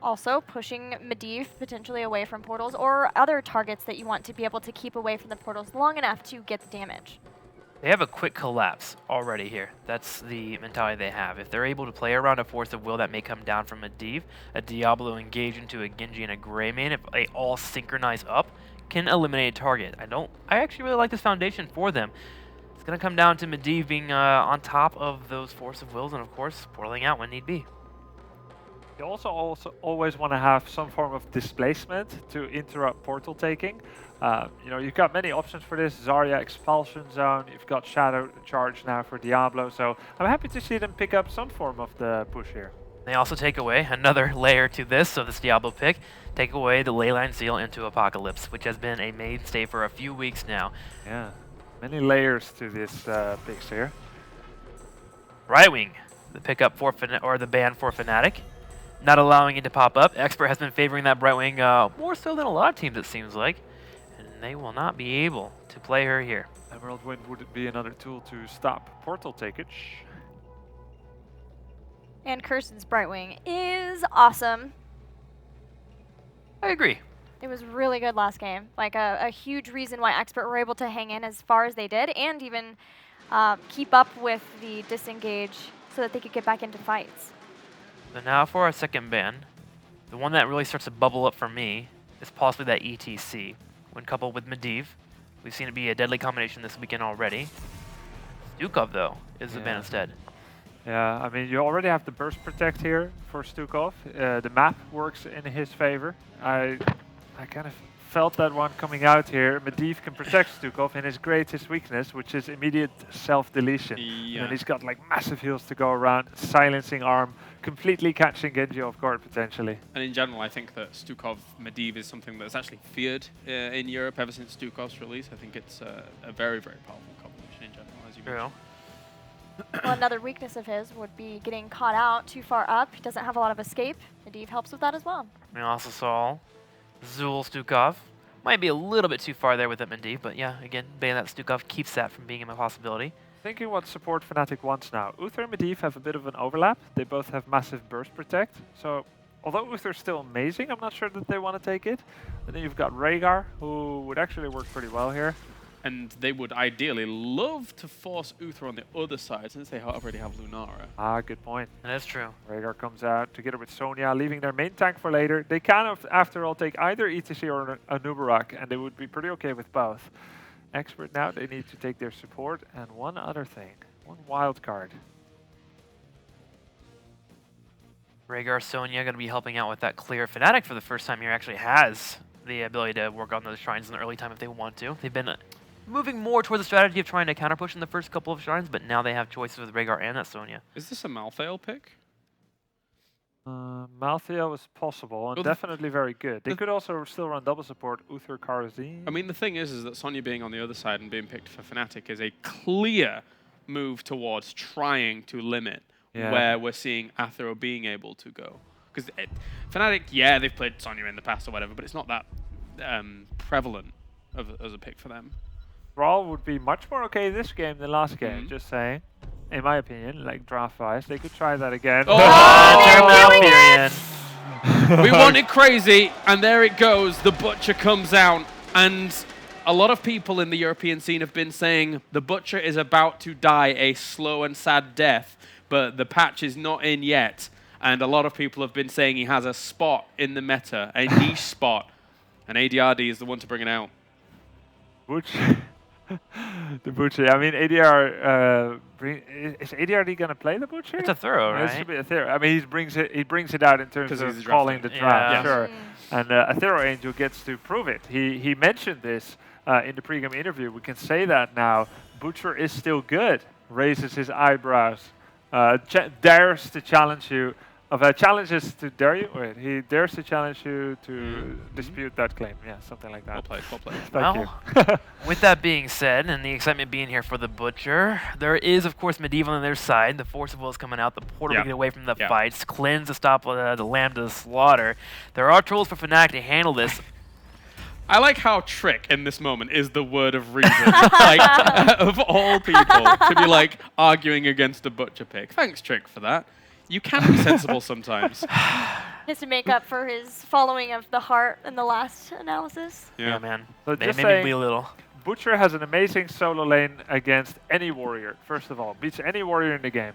also pushing Medivh potentially away from portals or other targets that you want to be able to keep away from the portals long enough to get the damage. They have a quick collapse already here. That's the mentality they have. If they're able to play around a Force of Will that may come down from Medivh, a Diablo engage into a Genji and a Greymane, if they all synchronize up, can eliminate a target. I actually really like this foundation for them. It's going to come down to Medivh being on top of those Force of Wills and, of course, portaling out when need be. You also always want to have some form of displacement to interrupt portal taking. You know, you've got many options for this. Zarya Expulsion Zone, you've got Shadow Charge now for Diablo, so I'm happy to see them pick up some form of the push here. They also take away another layer to this, so this Diablo pick, take away the Leyline Seal into Apocalypse, which has been a mainstay for a few weeks now. Yeah, many layers to this picks here. Brightwing, the pickup for the ban for Fnatic. Not allowing it to pop up. Expert has been favoring that Brightwing more so than a lot of teams, it seems like. And they will not be able to play her here. Emerald Wind would be another tool to stop portal takeage. And Kirsten's Brightwing is awesome. I agree. It was really good last game. Like a huge reason why Expert were able to hang in as far as they did and even keep up with the disengage so that they could get back into fights. So now for our second ban, the one that really starts to bubble up for me is possibly that ETC. When coupled with Medivh, we've seen it be a deadly combination this weekend already. Stukov, though, is the ban instead. Yeah, I mean, you already have the burst protect here for Stukov. The map works in his favor. I kind of felt that one coming out here. Medivh can protect Stukov, and his greatest weakness, which is immediate self-deletion. Yeah. And he's got like massive heals to go around, silencing arm, completely catching Genji off guard potentially. And in general, I think that Stukov Medivh is something that's actually feared in Europe ever since Stukov's release. I think it's a very, very powerful combination in general, as you mentioned. Well, another weakness of his would be getting caught out too far up. He doesn't have a lot of escape. Medivh helps with that as well. We also saw Zul Stukov. Might be a little bit too far there with that Medivh, but yeah, again, banning that Stukov keeps that from being a possibility. Thinking what support Fnatic wants now. Uther and Medivh have a bit of an overlap. They both have massive burst protect. So although Uther's still amazing, I'm not sure that they want to take it. And then you've got Rhaegar, who would actually work pretty well here. And they would ideally love to force Uther on the other side since they already have Lunara. Ah, good point. That is true. Rhaegar comes out together with Sonya, leaving their main tank for later. They can, after all, take either ETC or a Nubarak, and they would be pretty okay with both. Expert now, they need to take their support, and one other thing, one wild card. Rhaegar Sonya going to be helping out with that clear. Fnatic for the first time here actually has the ability to work on those shrines in the early time if they want to. They've been moving more towards the strategy of trying to counterpush in the first couple of shrines, but now they have choices with Rhaegar and that Sonya. Is this a Malthael pick? Malthael is possible and definitely very good. They could also still run double support Uther Karazin. I mean, the thing is that Sonya being on the other side and being picked for Fnatic is a clear move towards trying to limit where we're seeing Athero being able to go. Because Fnatic, yeah, they've played Sonya in the past or whatever, but it's not that prevalent as a pick for them. Brawl would be much more okay this game than last game, just saying. In my opinion, like draft-wise, they could try that again. Oh, we wanted crazy, and there it goes. The Butcher comes out, and a lot of people in the European scene have been saying the Butcher is about to die a slow and sad death, but the patch is not in yet. And a lot of people have been saying he has a spot in the meta, a niche spot, and ADRD is the one to bring it out. Butcher. The Butcher. I mean, ADR. Is ADRD gonna play the Butcher? It's a Thorough, right? It should be a Thorough. I mean, he brings it out in terms of calling the draft. Sure. And a Thorough Angel gets to prove it. He mentioned this in the pregame interview. We can say that now. Butcher is still good. Raises his eyebrows. Dares to challenge you. Challenges to dare you. Wait, he dares to challenge you to dispute that claim. Yeah, something like that. Well played, well played. Thank you. With that being said, and the excitement being here for the Butcher, there is, of course, Medivh on their side. The Force of Will is coming out. The Portal to get away from the fights. Cleanse to stop the Lambda slaughter. There are tools for Fnatic to handle this. I like how Trick in this moment is the word of reason. Like, of all people, to be like arguing against a Butcher pick. Thanks, Trick, for that. You can be sensible sometimes. Just to make up for his following of the heart in the last analysis. Yeah, man. So They just made me saying, bleed a little. Butcher has an amazing solo lane against any warrior, first of all. Beats any warrior in the game.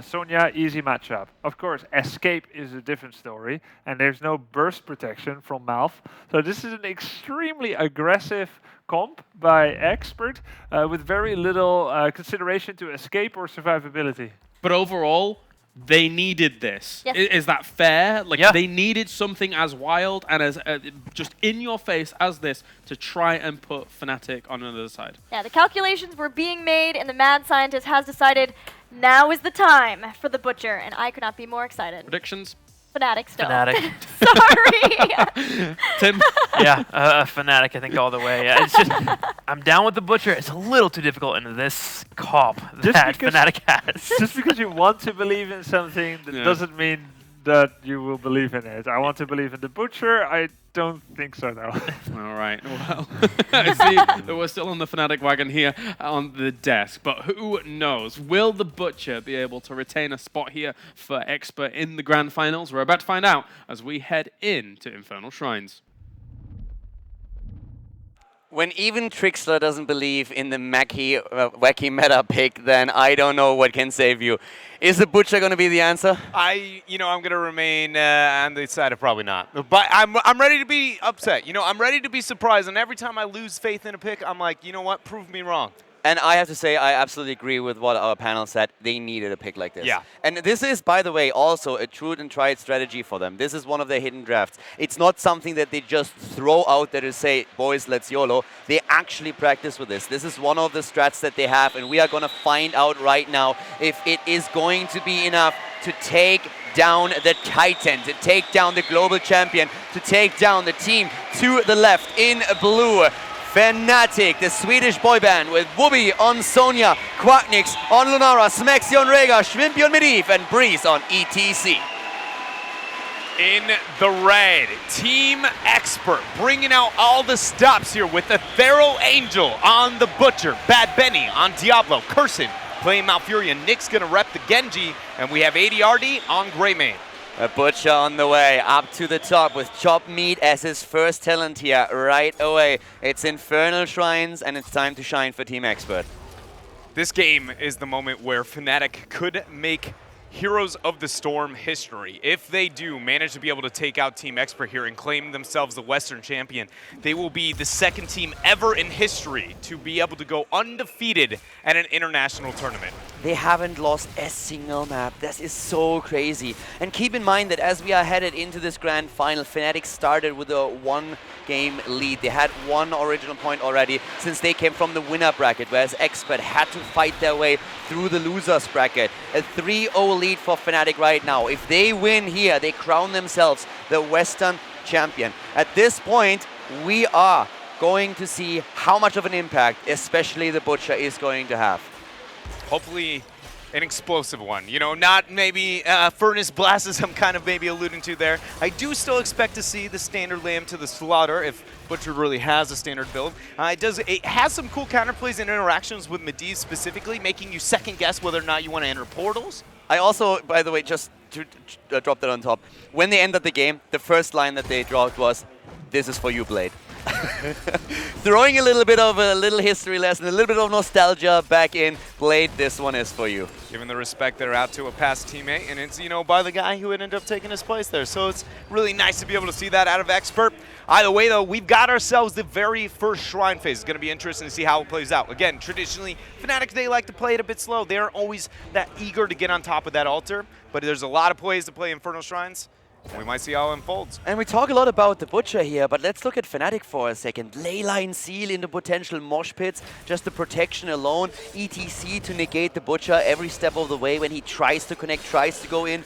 Sonya, easy matchup. Of course, escape is a different story, and there's no burst protection from Malf. So this is an extremely aggressive comp by Expert with very little consideration to escape or survivability. But overall, they needed this. Yes. Is that fair? Like, Yeah. they needed something as wild and as just in your face as this to try and put Fnatic on another side. Yeah, the calculations were being made, and the mad scientist has decided now is the time for the Butcher, and I could not be more excited. Predictions? Fnatic still. Fnatic. Sorry. Tim? Yeah, Fanatic, I think, all the way. Yeah, it's just, I'm down with the Butcher. It's a little too difficult in this comp that Fnatic has. Just because you want to believe in something, that doesn't mean that you will believe in it. I want to believe in the Butcher. I don't think so, though. All right. Well, I see that we're still on the Fnatic wagon here on the desk, but who knows? Will the Butcher be able to retain a spot here for Expert in the Grand Finals? We're about to find out as we head into Infernal Shrines. When even Trickster doesn't believe in the wacky meta pick, then I don't know what can save you. Is the Butcher going to be the answer? I'm going to remain on the side of probably not. But I'm ready to be upset. I'm ready to be surprised. And every time I lose faith in a pick, I'm like, you know what? Prove me wrong. And I have to say, I absolutely agree with what our panel said. They needed a pick like this. Yeah. And this is, by the way, also a true and tried strategy for them. This is one of their hidden drafts. It's not something that they just throw out there to say, boys, let's YOLO. They actually practice with this. This is one of the strats that they have, and we are going to find out right now if it is going to be enough to take down the Titan, to take down the global champion, to take down the team to the left in blue. Fnatic, the Swedish boy band with Wooby on Sonya, Quacknix on Lunara, Smexy on Rhaegar, Schwimpy on Medivh, and Breeze on ETC. In the red, Team Expert bringing out all the stops here with Ethereal Angel on the Butcher, Bad Benny on Diablo, Curson playing Malfurion, Nick's going to rep the Genji, and we have ADRD on Greymane. A Butcher on the way up to the top with Chop Meat as his first talent here right away. It's Infernal Shrines, and it's time to shine for Team Expert. This game is the moment where Fnatic could make Heroes of the Storm history. If they do manage to be able to take out Team Expert here and claim themselves the Western champion, they will be the second team ever in history to be able to go undefeated at an international tournament. They haven't lost a single map. This is so crazy. And keep in mind that as we are headed into this grand final, Fnatic started with a one-game lead. They had one original point already since they came from the winner bracket, whereas Expert had to fight their way through the losers bracket. A 3-0 lead for Fnatic right now. If they win here, they crown themselves the Western champion. At this point, we are going to see how much of an impact, especially the Butcher, is going to have. Hopefully an explosive one. Not maybe Furnace Blast as I'm kind of maybe alluding to there. I do still expect to see the standard Lamb to the Slaughter if Butcher really has a standard build. It has some cool counterplays and interactions with Medivh specifically, making you second guess whether or not you want to enter portals. I also, by the way, just to drop that on top, when they ended the game, the first line that they dropped was, "This is for you, Blade." Throwing a little bit of a little history lesson, a little bit of nostalgia back in. Blade, this one is for you. Given the respect they're out to a past teammate, and it's, by the guy who ended up taking his place there. So it's really nice to be able to see that out of Expert. Either way, though, we've got ourselves the very first Shrine phase. It's going to be interesting to see how it plays out. Again, traditionally, Fnatic, they like to play it a bit slow. They're always that eager to get on top of that altar, but there's a lot of ways to play Infernal Shrines. We might see how it unfolds. And we talk a lot about the Butcher here, but let's look at Fnatic for a second. Leyline Seal into potential mosh pits, just the protection alone. ETC to negate the Butcher every step of the way when he tries to connect, tries to go in.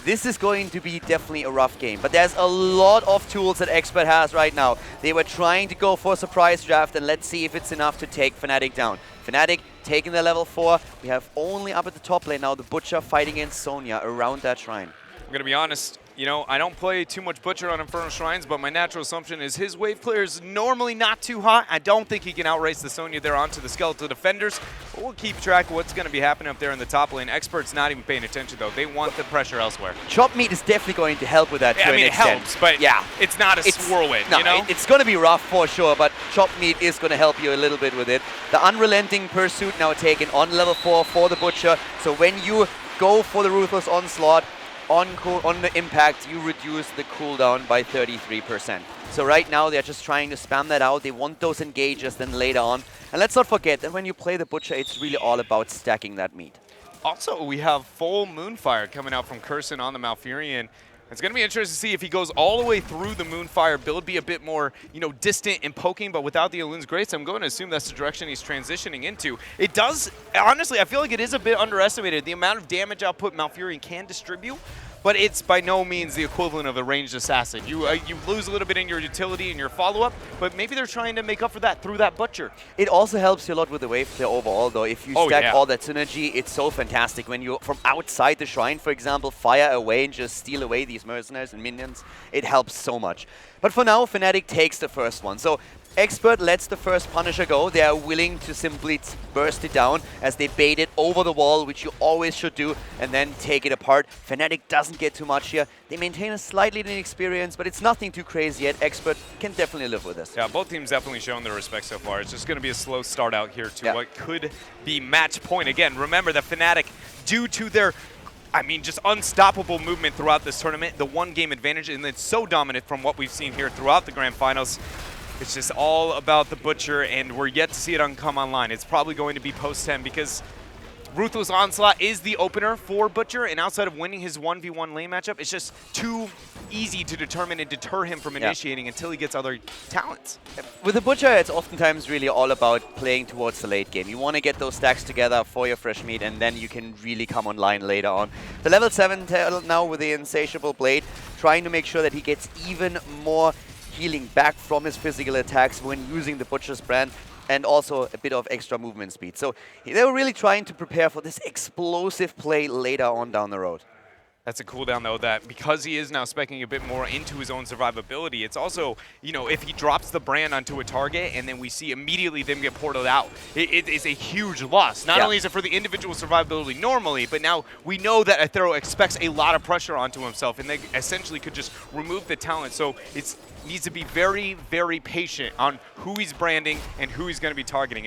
This is going to be definitely a rough game, but there's a lot of tools that Expert has right now. They were trying to go for a surprise draft, and let's see if it's enough to take Fnatic down. Fnatic taking the level 4. We have only up at the top lane now the Butcher fighting against Sonya around that shrine. I'm going to be honest, You know, I don't play too much Butcher on Infernal Shrines, but my natural assumption is his wave clear is normally not too hot. I don't think he can outrace the Sonya there onto the Skeletal Defenders. But we'll keep track of what's going to be happening up there in the top lane. Experts not even paying attention, though. They want the pressure elsewhere. Chop Meat is definitely going to help with that to I mean, an it extent. helps, but yeah, it's not a whirlwind, no, you know? It's going to be rough for sure, but Chop Meat is going to help you a little bit with it. The Unrelenting Pursuit now taken on level 4 for the Butcher. So when you go for the Ruthless Onslaught, on the impact, you reduce the cooldown by 33%. So right now, they're just trying to spam that out. They want those engages then later on. And let's not forget that when you play the Butcher, it's really all about stacking that meat. Also, we have full Moonfire coming out from Curson on the Malfurion. It's going to be interesting to see if he goes all the way through the Moonfire build, be a bit more, you know, distant and poking, but without the Elun's Grace, I'm going to assume that's the direction he's transitioning into. It does, honestly, I feel like it is a bit underestimated, the amount of damage output Malfurion can distribute, but it's by no means the equivalent of a ranged assassin. You lose a little bit in your utility and your follow-up, but maybe they're trying to make up for that through that Butcher. It also helps you a lot with the wave clear overall, though. If you stack all that synergy, it's so fantastic. When you, from outside the shrine, for example, fire away and just steal away these mercenaries and minions, it helps so much. But for now, Fnatic takes the first one. So Expert lets the first Punisher go. They are willing to simply burst it down as they bait it over the wall, which you always should do, and then take it apart. Fnatic doesn't get too much here. They maintain a slightly inexperience, but it's nothing too crazy yet. Expert can definitely live with this. Yeah, both teams definitely showing their respect so far. It's just going to be a slow start out here to what could be match point. Again, remember that Fnatic, due to their just unstoppable movement throughout this tournament, the one-game advantage, and it's so dominant from what we've seen here throughout the Grand Finals. It's just all about the Butcher, and we're yet to see it come online. It's probably going to be post-10 because Ruthless Onslaught is the opener for Butcher, and outside of winning his 1v1 lane matchup, it's just too easy to determine and deter him from initiating until he gets other talents. With the Butcher, it's oftentimes really all about playing towards the late game. You want to get those stacks together for your fresh meat, and then you can really come online later on. The level 7 tail now with the Insatiable Blade, trying to make sure that he gets even more healing back from his physical attacks when using the Butcher's brand, and also a bit of extra movement speed. So they were really trying to prepare for this explosive play later on down the road. That's a cooldown, though, that because he is now speccing a bit more into his own survivability, it's also, you know, if he drops the brand onto a target and then we see immediately them get portaled out, it is a huge loss. Not only is it for the individual survivability normally, but now we know that Athero expects a lot of pressure onto himself, and they essentially could just remove the talent. So it needs to be very, very patient on who he's branding and who he's going to be targeting.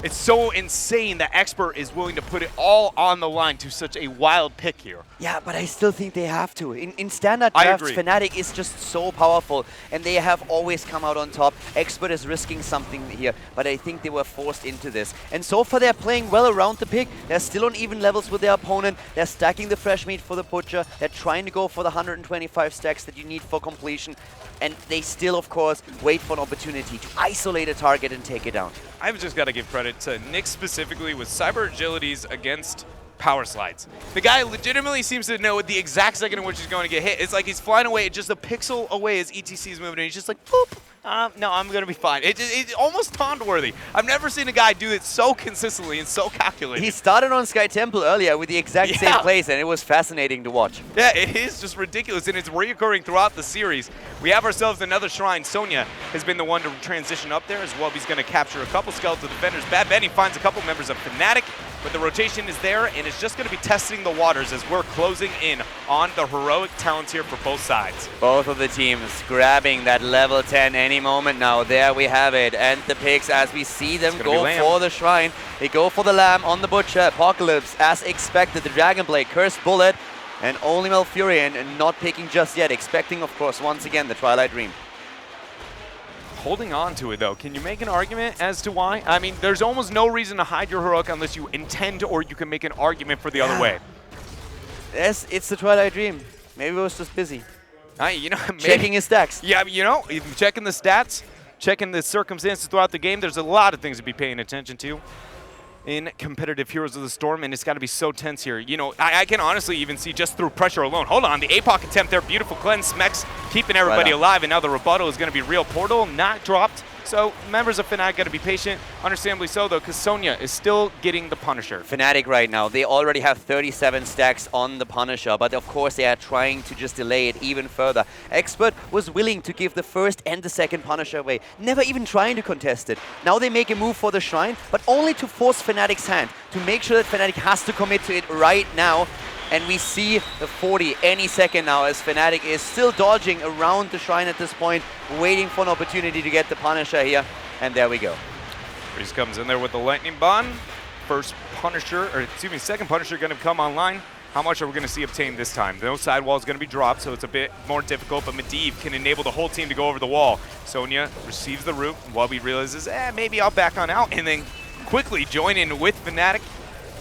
It's so insane that Expert is willing to put it all on the line to such a wild pick here. Yeah, but I still think they have to. In standard drafts, Fnatic is just so powerful, and they have always come out on top. Expert is risking something here, but I think they were forced into this. And so far, they're playing well around the pick. They're still on even levels with their opponent. They're stacking the fresh meat for the Butcher. They're trying to go for the 125 stacks that you need for completion. And they still, of course, wait for an opportunity to isolate a target and take it down. I've just got to give credit to Nick specifically with cyber agilities against power slides. The guy legitimately seems to know the exact second in which he's going to get hit. It's like he's flying away just a pixel away as ETC is moving, and he's just like, boop. No, I'm going to be fine. It's almost taunt-worthy. I've never seen a guy do it so consistently and so calculated. He started on Sky Temple earlier with the exact same plays, and it was fascinating to watch. Yeah, it is just ridiculous, and it's reoccurring throughout the series. We have ourselves another shrine. Sonya has been the one to transition up there as well. He's going to capture a couple skeletal defenders. Bad Benny finds a couple members of Fnatic, but the rotation is there, and it's just going to be testing the waters as we're closing in on the heroic talents here for both sides. Both of the teams grabbing that level 10 any moment now. There we have it. And the picks, as we see them go for the shrine. They go for the Lamb on the Butcher. Apocalypse, as expected. The Dragon Blade, Cursed Bullet, and only Malfurion, and not picking just yet. Expecting, of course, once again, the Twilight Dream. Holding on to it, though, can you make an argument as to why? I mean, there's almost no reason to hide your heroic unless you intend, or you can make an argument for the other way. Yes, it's the Twilight Dream. Maybe it was just busy. You know, checking his stacks. Yeah, you know, checking the stats, checking the circumstances throughout the game. There's a lot of things to be paying attention to in competitive Heroes of the Storm, and it's got to be so tense here. You know, I can honestly even see just through pressure alone. Hold on, the APOC attempt there, beautiful cleanse, Smex keeping everybody alive, and now the rebuttal is going to be real. Portal not dropped, So members of Fnatic got to be patient, understandably so though, because Sonya is still getting the Punisher. Fnatic right now, they already have 37 stacks on the Punisher, but of course they are trying to just delay it even further. Expert was willing to give the first and the second Punisher away, never even trying to contest it. Now they make a move for the Shrine, but only to force Fnatic's hand, to make sure that Fnatic has to commit to it right now. And we see the 40 any second now as Fnatic is still dodging around the Shrine at this point, waiting for an opportunity to get the Punisher here. And there we go. Breeze comes in there with the Lightning Bond. First Punisher, or excuse me, second Punisher going to come online. How much are we going to see obtained this time? No sidewall is going to be dropped, so it's a bit more difficult, but Medivh can enable the whole team to go over the wall. Sonya receives the root, and Wubby realizes, maybe I'll back on out, and then quickly join in with Fnatic.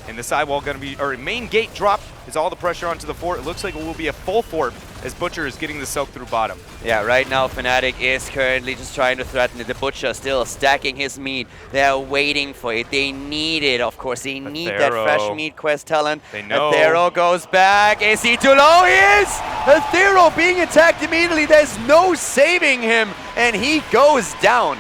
And the sidewall going to be, or main gate dropped, is all the pressure onto the fort. It looks like it will be a full fort as Butcher is getting the soak through bottom. Yeah, right now Fnatic is currently just trying to threaten it. The Butcher still stacking his meat. They're waiting for it. They need it, of course. They need that fresh meat quest talent. They know. Athero goes back. Is he too low? He is! Athero being attacked immediately. There's no saving him, and he goes down.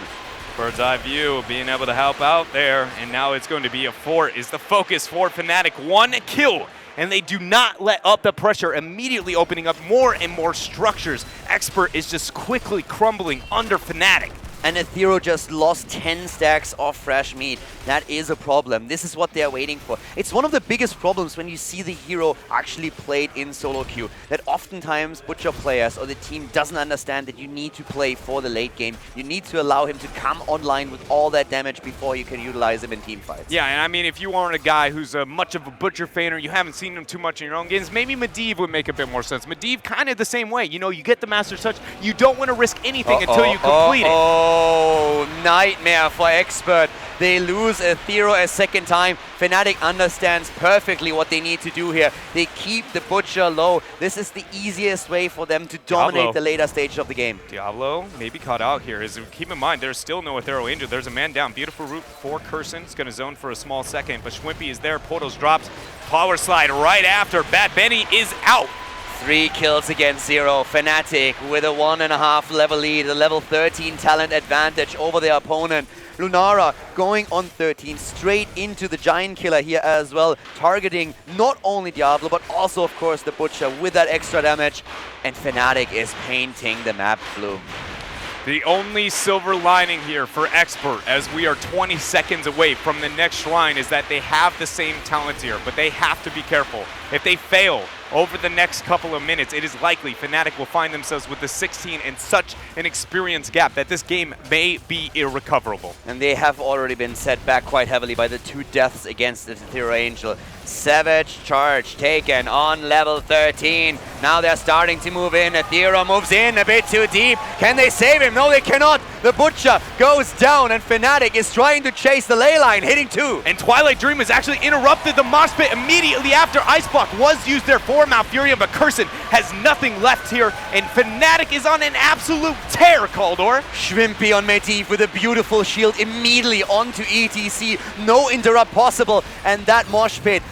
Bird's eye view, being able to help out there, and now it's going to be a fort is the focus for Fnatic. One kill, and they do not let up the pressure, immediately opening up more and more structures. Expert is just quickly crumbling under Fnatic. And Athero just lost 10 stacks of fresh meat. That is a problem. This is what they're waiting for. It's one of the biggest problems when you see the hero actually played in solo queue. That oftentimes Butcher players or the team doesn't understand that you need to play for the late game. You need to allow him to come online with all that damage before you can utilize him in team fights. Yeah, and I mean, if you aren't a guy who's much of a Butcher fan or you haven't seen him too much in your own games, maybe Medivh would make a bit more sense. Medivh kind of the same way. You know, you get the Master's Touch, you don't want to risk anything until you complete it. Oh, nightmare for Expert. They lose Athero a second time. Fnatic understands perfectly what they need to do here. They keep the Butcher low. This is the easiest way for them to dominate the later stage of the game. Diablo maybe caught out here. Keep in mind, there's still no Athero Angel. There's a man down. Beautiful route for Curson. It's going to zone for a small second, but Schwimpy is there. Portals drops. Power slide right after. Bad Benny is out. 3 kills against 0. Fnatic with a 1.5 level lead, a level 13 talent advantage over their opponent. Lunara going on 13, straight into the Giant Killer here as well, targeting not only Diablo, but also, of course, the Butcher with that extra damage. And Fnatic is painting the map blue. The only silver lining here for Expert, as we are 20 seconds away from the next shrine, is that they have the same talent here, but they have to be careful. If they fail over the next couple of minutes, it is likely Fnatic will find themselves with the 16 and such an experience gap that this game may be irrecoverable. And they have already been set back quite heavily by the 2 deaths against the Athero Angel. Savage charge taken on level 13. Now they're starting to move in. Athero moves in a bit too deep. Can they save him? No, they cannot. The Butcher goes down, and Fnatic is trying to chase the ley line, hitting 2. And Twilight Dream has actually interrupted the mosh pit immediately after Ice Block was used there for Malfurion, but Curson has nothing left here, and Fnatic is on an absolute tear, Kaldor. Schwimpy on Medivh with a beautiful shield immediately onto ETC. No interrupt possible, and that mosh pit.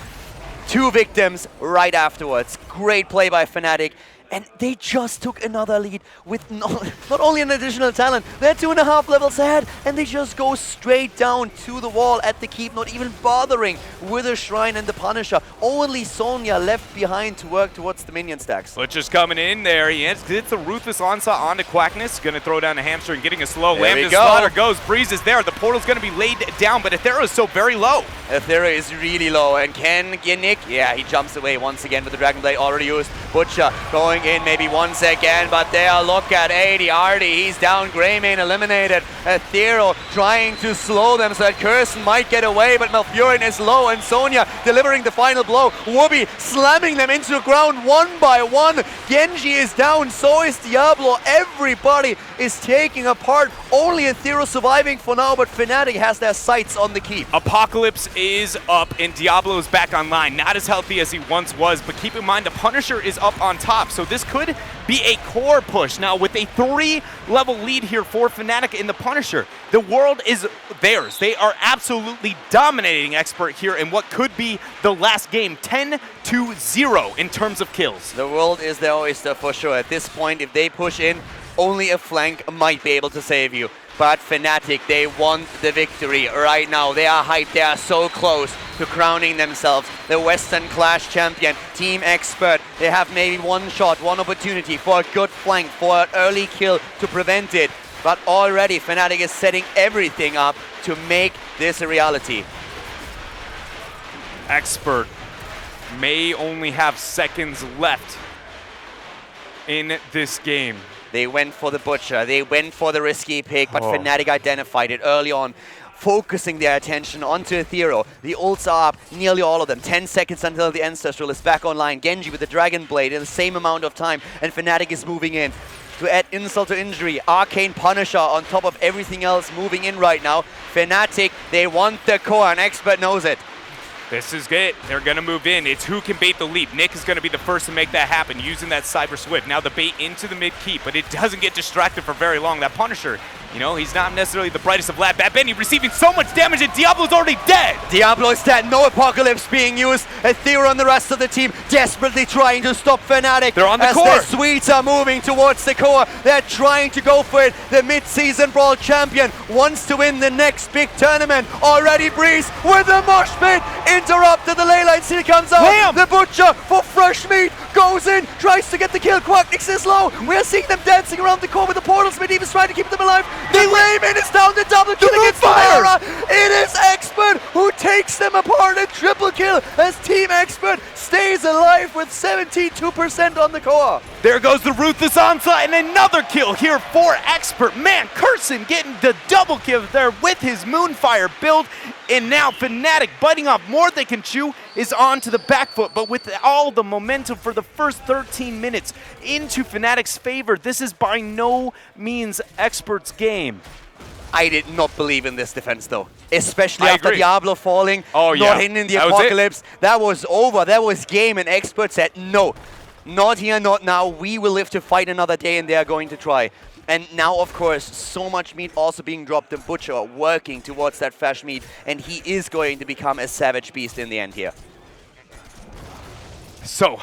2 victims right afterwards. Great play by Fnatic. And they just took another lead with not only an additional talent, they're 2.5 levels ahead, and they just go straight down to the wall at the keep, not even bothering with a Shrine and the Punisher. Only Sonya left behind to work towards the minion stacks. Butcher's coming in there. He gets the Ruthless Onslaught onto Quackness. Going to throw down a hamstring, getting a slow. Lambda Slaughter goes. Breeze is there. The portal's going to be laid down, but Athero is so very low. Athero is really low, and can Ginnik? Yeah, he jumps away once again with the Dragon Blade already used. Butcher going in maybe once again, but there, look at 80. Artie, he's down. Greymane eliminated. Athero trying to slow them so that Curson might get away, but Malfurion is low, and Sonya delivering the final blow. Wubby slamming them into the ground one by one. Genji is down, so is Diablo. Everybody is taking apart. Only Athero surviving for now, but Fnatic has their sights on the keep. Apocalypse is up, and Diablo is back online. Not as healthy as he once was, but keep in mind the Punisher is up on top, so this could be a core push. Now, with a 3-level lead here for Fnatic in the Punisher, the world is theirs. They are absolutely dominating Expert here in what could be the last game, 10-0 in terms of kills. The world is their oyster for sure. At this point, if they push in, only a flank might be able to save you. but Fnatic, they want the victory right now. They are hyped, they are so close to crowning themselves the Western Clash champion. Team Expert, they have maybe one shot, one opportunity for a good flank, for an early kill to prevent it. But already Fnatic is setting everything up to make this a reality. Expert may only have seconds left in this game. They went for the Butcher, they went for the risky pick, but Fnatic identified it early on, focusing their attention onto Ethereal. The ults are up, nearly all of them. 10 seconds until the Ancestral is back online. Genji with the Dragon Blade in the same amount of time, and Fnatic is moving in. To add insult to injury, Arcane Punisher on top of everything else moving in right now. Fnatic, they want the core, and Expert knows it. This is it. They're going to move in. It's who can bait the leap. Nick is going to be the first to make that happen using that Cyber Swift. Now the bait into the mid keep, but it doesn't get distracted for very long. That Punisher, you know, he's not necessarily the brightest of lab. Bad Benny receiving so much damage and Diablo's already dead. Diablo is dead. No Apocalypse being used. Ethereal and the rest of the team desperately trying to stop Fnatic. They're on the as core. Their Swedes are moving towards the core. They're trying to go for it. The mid-season Brawl champion wants to win the next big tournament. Already Breeze with a mosh pit. Interrupted. The ley line still comes out. Bam! The Butcher for fresh meat goes in, tries to get the kill. Quacknix is low. We're seeing them dancing around the core with the portals. Medivh is trying to keep them alive. The Layman is down the double kill against Fire. It is Expert who takes them apart and triple kill as Team Expert stays alive with 72% on the core. There goes the Ruthless Onslaught and another kill here for Expert. Man, Curson getting the double kill there with his Moonfire build. And now Fnatic biting off more they can chew is on to the back foot. But with all the momentum for the first 13 minutes into Fnatic's favor, this is by no means Expert's game. I did not believe in this defense though. Especially after Diablo falling, not hitting in the That Apocalypse. That was over, that was game, and Expert said, no, not here, not now. We will live to fight another day, and they are going to try. And now, of course, so much meat also being dropped, and Butcher working towards that fresh meat, and he is going to become a savage beast in the end here. So,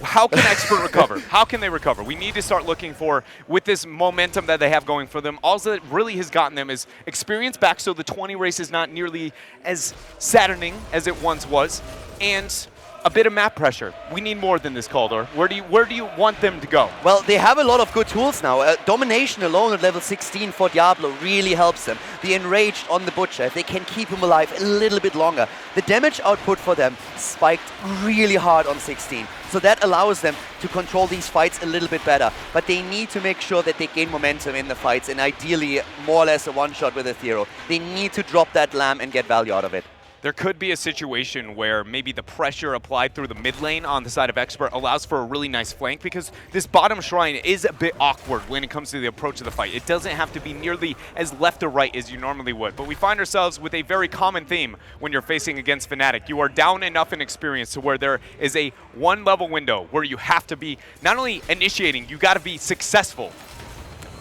how can Expert recover? How can they recover? We need to start looking for, with this momentum that they have going for them, all that really has gotten them is experience back, so the 20 race is not nearly as saddening as it once was, and a bit of map pressure. We need more than this, Caldor. Where do you want them to go? Well, they have a lot of good tools now. Domination alone at level 16 for Diablo really helps them. The Enraged on the Butcher, if they can keep him alive a little bit longer. The damage output for them spiked really hard on 16. So that allows them to control these fights a little bit better. But they need to make sure that they gain momentum in the fights, and ideally more or less a one-shot with Ethereal. They need to drop that lamb and get value out of it. There could be a situation where maybe the pressure applied through the mid lane on the side of Expert allows for a really nice flank, because this bottom shrine is a bit awkward when it comes to the approach of the fight. It doesn't have to be nearly as left or right as you normally would, but we find ourselves with a very common theme when you're facing against Fnatic. You are down enough in experience to where there is a one-level window where you have to be not only initiating, you got to be successful.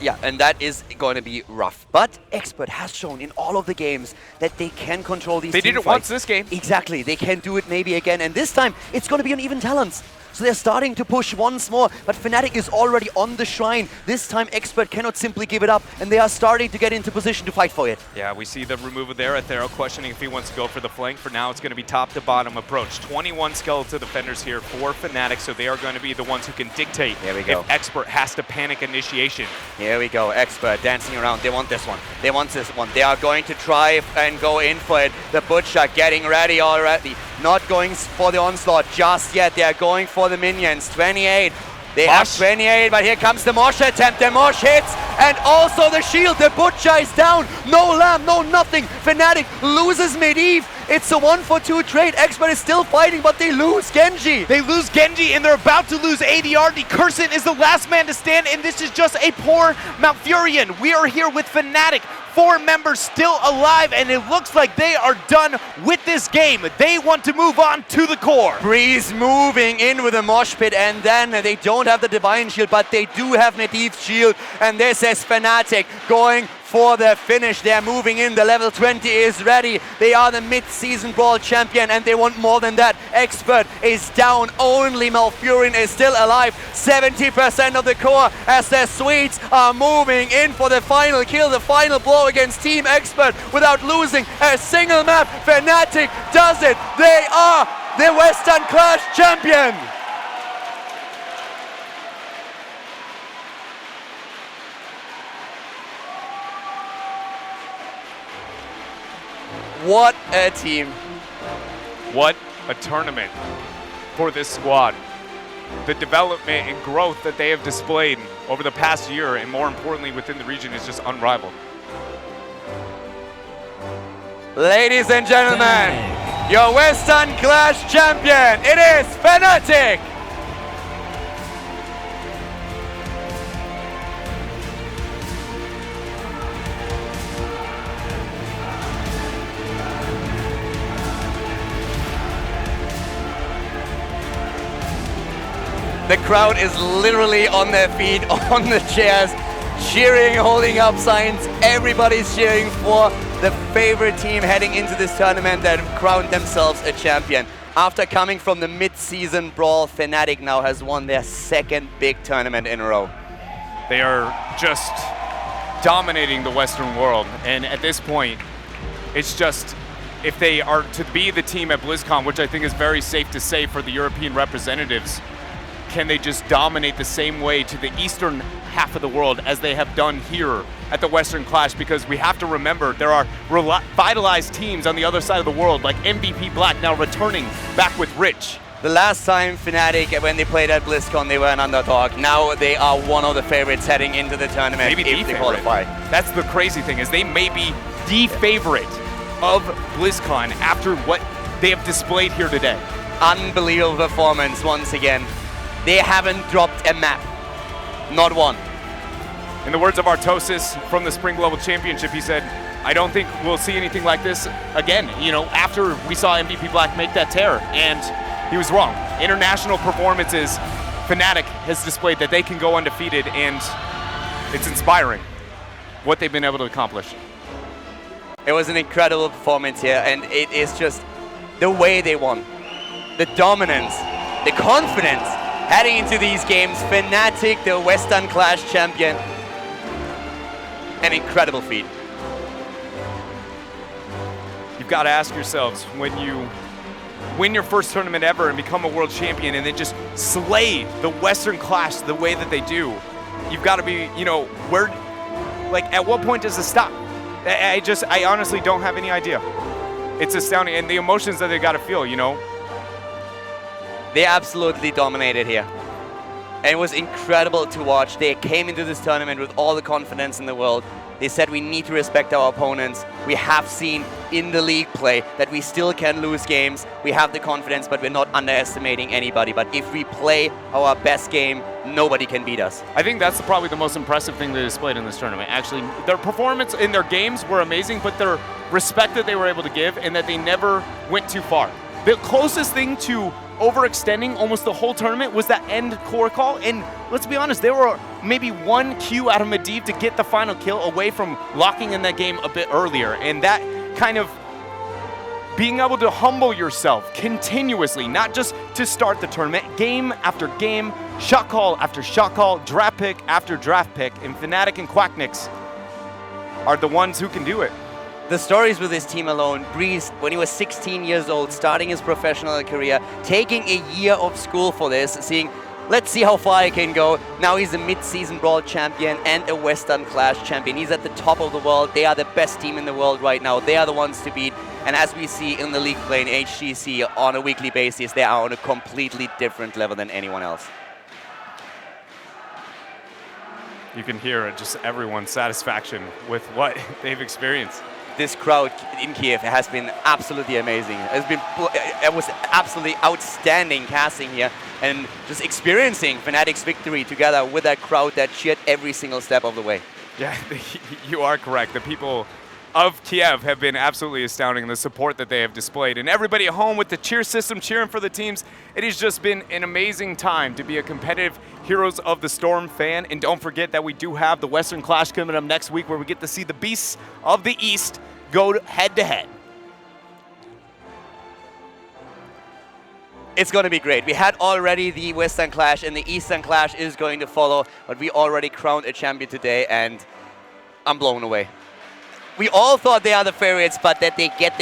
Yeah, and that is going to be rough. But Expert has shown in all of the games that they can control these They did it once this game. Exactly. They can do it maybe again. And this time, it's going to be on even talents. So they're starting to push once more, but Fnatic is already on the shrine. This time Expert cannot simply give it up, and they are starting to get into position to fight for it. Yeah, we see the removal there. Ethereal questioning if he wants to go for the flank. For now, it's going to be top to bottom approach. 21 skeletal defenders here for Fnatic, so they are going to be the ones who can dictate if Expert has to panic initiation. Here we go, Expert dancing around. They want this one. They want this one. They are going to try and go in for it. The Butcher getting ready already. Not going for the onslaught just yet. They are going for the minions. 28. They have 28, but here comes the Mosh attempt. The Mosh hits, and also the shield. The Butcher is down. No lamb, no nothing. Fnatic loses Medivh. It's a 1-for-2 trade. Expert is still fighting, but they lose Genji. They lose Genji, and they're about to lose ADR. The Curson is the last man to stand, and this is just a poor Malfurion. We are here with Fnatic. 4 members still alive, and it looks like they are done with this game. They want to move on to the core. Breeze moving in with a mosh pit, and then they don't have the Divine Shield, but they do have Medivh's shield, and this is Fnatic going for the finish. They're moving in. The level 20 is ready. They are the mid-season Brawl champion, and they want more than that. Expert is down. Only Malfurion is still alive. 70% of the core as their Swedes are moving in for the final kill, the final blow against Team Expert without losing a single map. Fnatic does it. They are the Western Clash champion. What a team. What a tournament for this squad. The development and growth that they have displayed over the past year, and more importantly within the region, is just unrivaled. Ladies and gentlemen, your Western Clash champion, it is Fnatic! The crowd is literally on their feet, on the chairs, cheering, holding up signs. Everybody's cheering for the favorite team heading into this tournament that crowned themselves a champion. After coming from the mid-season Brawl, Fnatic now has won their second big tournament in a row. They are just dominating the Western world, and at this point, it's just, if they are to be the team at BlizzCon, which I think is very safe to say for the European representatives, can they just dominate the same way to the eastern half of the world as they have done here at the Western Clash? Because we have to remember there are revitalized teams on the other side of the world, like MVP Black now returning back with Rich. The last time Fnatic, when they played at BlizzCon, they were an underdog. Now they are one of the favorites heading into the tournament. Maybe if they qualify. That's the crazy thing, is they may be the favorite of BlizzCon after what they have displayed here today. Unbelievable performance once again. They haven't dropped a map. Not one. In the words of Artosis from the Spring Global Championship, he said, I don't think we'll see anything like this again, you know, after we saw MVP Black make that tear, and he was wrong. International performances, Fnatic has displayed that they can go undefeated, and it's inspiring what they've been able to accomplish. It was an incredible performance here, and it is just the way they won. The dominance, the confidence. Heading into these games, Fnatic, the Western Clash champion. An incredible feat. You've got to ask yourselves, when you win your first tournament ever and become a world champion and then just slay the Western Clash the way that they do, you've got to be, you know, where, like, at what point does it stop? I honestly don't have any idea. It's astounding, and the emotions that they got to feel, you know. They absolutely dominated here. And it was incredible to watch. They came into this tournament with all the confidence in the world. They said we need to respect our opponents. We have seen in the league play that we still can lose games. We have the confidence, but we're not underestimating anybody. But if we play our best game, nobody can beat us. I think that's probably the most impressive thing they displayed in this tournament. Actually, their performance in their games were amazing, but their respect that they were able to give and that they never went too far. The closest thing to overextending almost the whole tournament was that end core call, and let's be honest, they were maybe one Q out of Medivh to get the final kill away from locking in that game a bit earlier, and that kind of being able to humble yourself continuously, not just to start the tournament, game after game, shot call after shot call, draft pick after draft pick, and Fnatic and Quacknix are the ones who can do it. The stories with this team alone, Breeze, when he was 16 years old, starting his professional career, taking a year of school for this, seeing, let's see how far I can go. Now he's a mid-season Brawl champion and a Western Clash champion. He's at the top of the world. They are the best team in the world right now. They are the ones to beat. And as we see in the league play in HGC on a weekly basis, they are on a completely different level than anyone else. You can hear just everyone's satisfaction with what they've experienced. This crowd in Kiev has been absolutely amazing. It was absolutely outstanding casting here, and just experiencing Fnatic's victory together with that crowd that cheered every single step of the way. Yeah, you are correct. The people of Kiev have been absolutely astounding, the support that they have displayed. And everybody at home with the cheer system cheering for the teams, it has just been an amazing time to be a competitive Heroes of the Storm fan. And don't forget that we do have the Western Clash coming up next week where we get to see the Beasts of the East go head-to-head. It's going to be great. We had already the Western Clash, and the Eastern Clash is going to follow, but we already crowned a champion today, and I'm blown away. We all thought they are the favorites, but that they get the